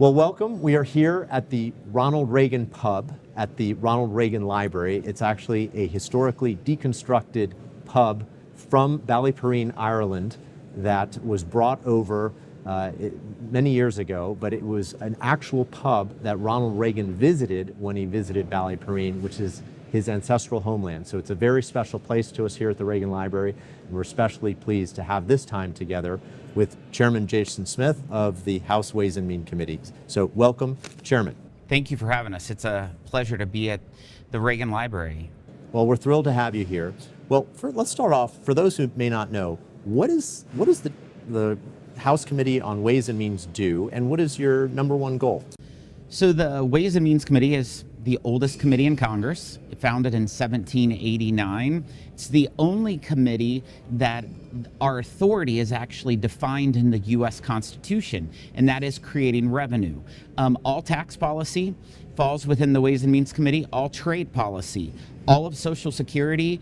Well, welcome. We are here at the Ronald Reagan Pub at the Ronald Reagan Library. It's actually a historically deconstructed pub from Ballyporeen, Ireland, that was brought over many years ago, but it was an actual pub that Ronald Reagan visited when he visited Ballyporeen, which is his ancestral homeland. So it's a very special place to us here at the Reagan Library, and we're especially pleased to have this time together with Chairman Jason Smith of the House Ways and Means Committee. So welcome, Chairman. Thank you for having us. It's a pleasure to be at the Reagan Library. Well, we're thrilled to have you here. Well, let's start off, for those who may not know, what is the House Committee on Ways and Means do, and what is your number one goal? So the Ways and Means Committee is the oldest committee in Congress. It founded in 1789. It's the only committee that our authority is actually defined in the U.S. Constitution, and that is creating revenue. All tax policy falls within the Ways and Means Committee, all trade policy, all of Social Security,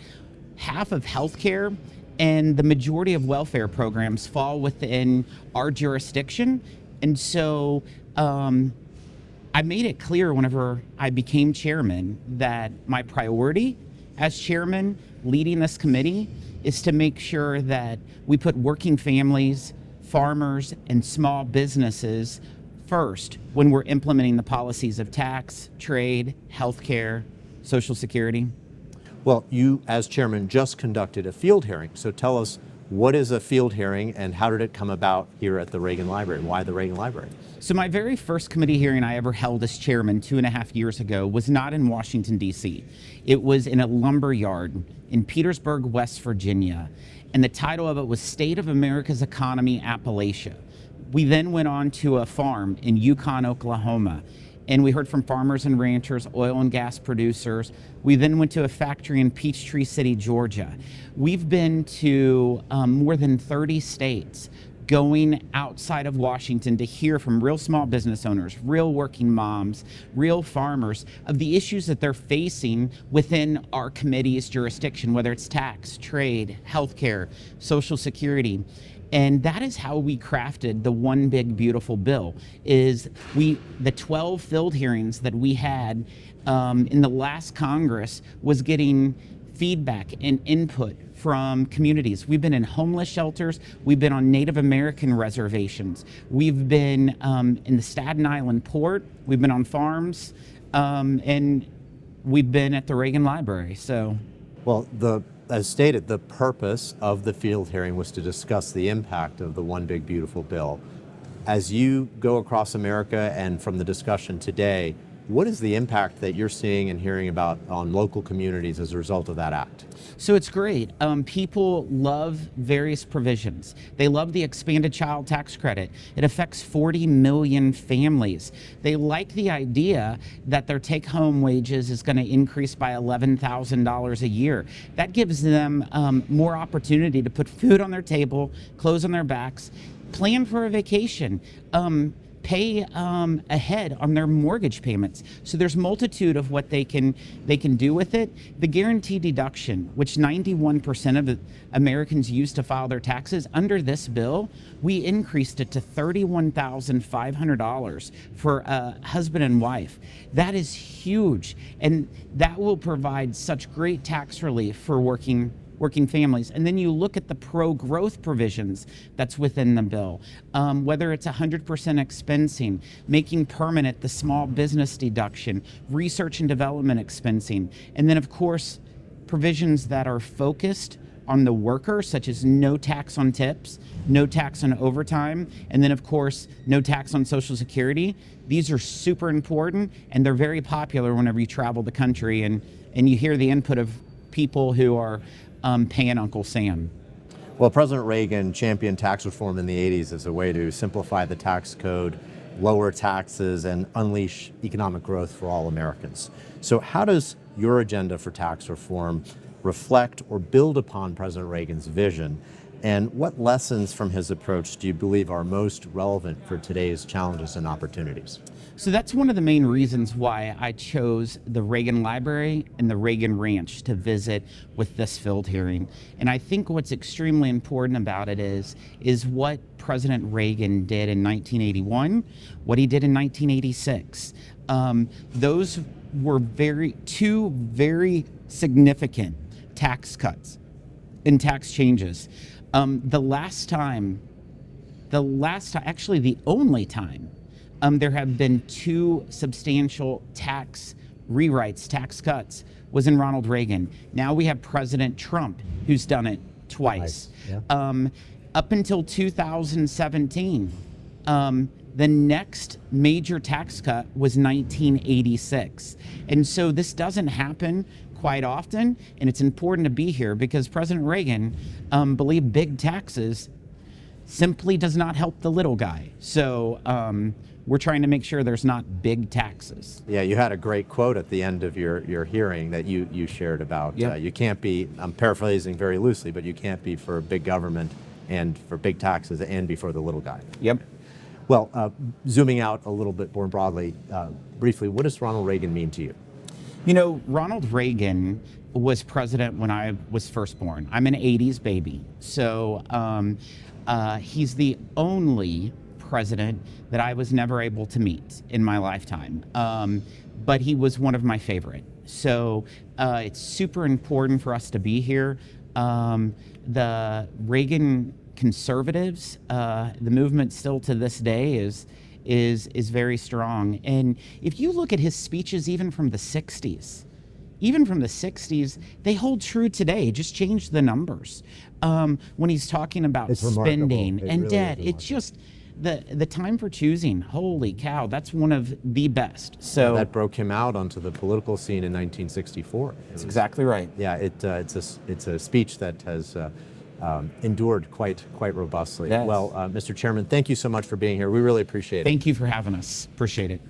half of healthcare, and the majority of welfare programs fall within our jurisdiction. And so I made it clear whenever I became chairman that my priority as chairman leading this committee is to make sure that we put working families, farmers, and small businesses first when we're implementing the policies of tax, trade, healthcare, Social Security. Well, you, as chairman, just conducted a field hearing. So tell us, what is a field hearing and how did it come about here at the Reagan Library? Why the Reagan Library? So my very first committee hearing I ever held as chairman 2.5 years ago was not in Washington, D.C. It was in a lumber yard in Petersburg, West Virginia. And the title of it was State of America's Economy, Appalachia. We then went on to a farm in Yukon, Oklahoma. And we heard from farmers and ranchers, oil and gas producers. We then went to a factory in Peachtree City, Georgia. We've been to more than 30 states, going outside of Washington to hear from real small business owners, real working moms, real farmers of the issues that they're facing within our committee's jurisdiction, whether it's tax, trade, healthcare, Social Security. And that is how we crafted the One Big Beautiful Bill. The 12 field hearings that we had in the last Congress was getting feedback and input from communities. We've been in homeless shelters. We've been on Native American reservations. We've been in the Staten Island port. We've been on farms, and we've been at the Reagan Library. So, well, as stated, the purpose of the field hearing was to discuss the impact of the One Big Beautiful Bill. As you go across America and from the discussion today, what is the impact that you're seeing and hearing about on local communities as a result of that act? So it's great. People love various provisions. They love the expanded child tax credit. It affects 40 million families. They like the idea that their take-home wages is going to increase by $11,000 a year. That gives them more opportunity to put food on their table, clothes on their backs, plan for a vacation, pay ahead on their mortgage payments. So there's multitude of what they can do with it. The guaranteed deduction, which 91% of Americans use to file their taxes, under this bill, we increased it to $31,500 for a husband and wife. That is huge, and that will provide such great tax relief for working families. And then you look at the pro-growth provisions that's within the bill, whether it's 100% expensing, making permanent the small business deduction, research and development expensing, and then of course provisions that are focused on the worker, such as no tax on tips, no tax on overtime, and then of course no tax on Social Security. These are super important, and they're very popular whenever you travel the country and you hear the input of people who are paying Uncle Sam. Well, President Reagan championed tax reform in the 80s as a way to simplify the tax code, lower taxes, and unleash economic growth for all Americans. So how does your agenda for tax reform reflect or build upon President Reagan's vision? And what lessons from his approach do you believe are most relevant for today's challenges and opportunities? So that's one of the main reasons why I chose the Reagan Library and the Reagan Ranch to visit with this field hearing. And I think what's extremely important about it is what President Reagan did in 1981, what he did in 1986. Those were two very significant tax cuts and tax changes. The only time there have been two substantial tax rewrites, tax cuts, was in Ronald Reagan. Now we have President Trump, who's done it twice. Yeah. Up until 2017, the next major tax cut was 1986. And so this doesn't happen quite often, and it's important to be here because President Reagan believed big taxes simply does not help the little guy. So we're trying to make sure there's not big taxes. Yeah, you had a great quote at the end of your hearing that you shared about you can't be, I'm paraphrasing very loosely, but you can't be for big government and for big taxes and be for the little guy. Yep. Well, zooming out a little bit more broadly, briefly, what does Ronald Reagan mean to you? You know, Ronald Reagan was president when I was first born. I'm an 80s baby. So he's the only president that I was never able to meet in my lifetime. But he was one of my favorite. So it's super important for us to be here. The Reagan conservatives, the movement still to this day is very strong. And if you look at his speeches, even from the 60s, they hold true today. Just change the numbers. When he's talking about spending and debt, it's just the time for choosing. Holy cow, that's one of the best. So that broke him out onto the political scene in 1964. That's exactly right. Yeah, it's a speech that has endured quite robustly. Yes. Well, Mr. Chairman, thank you so much for being here. We really appreciate it. Thank you for having us. Appreciate it.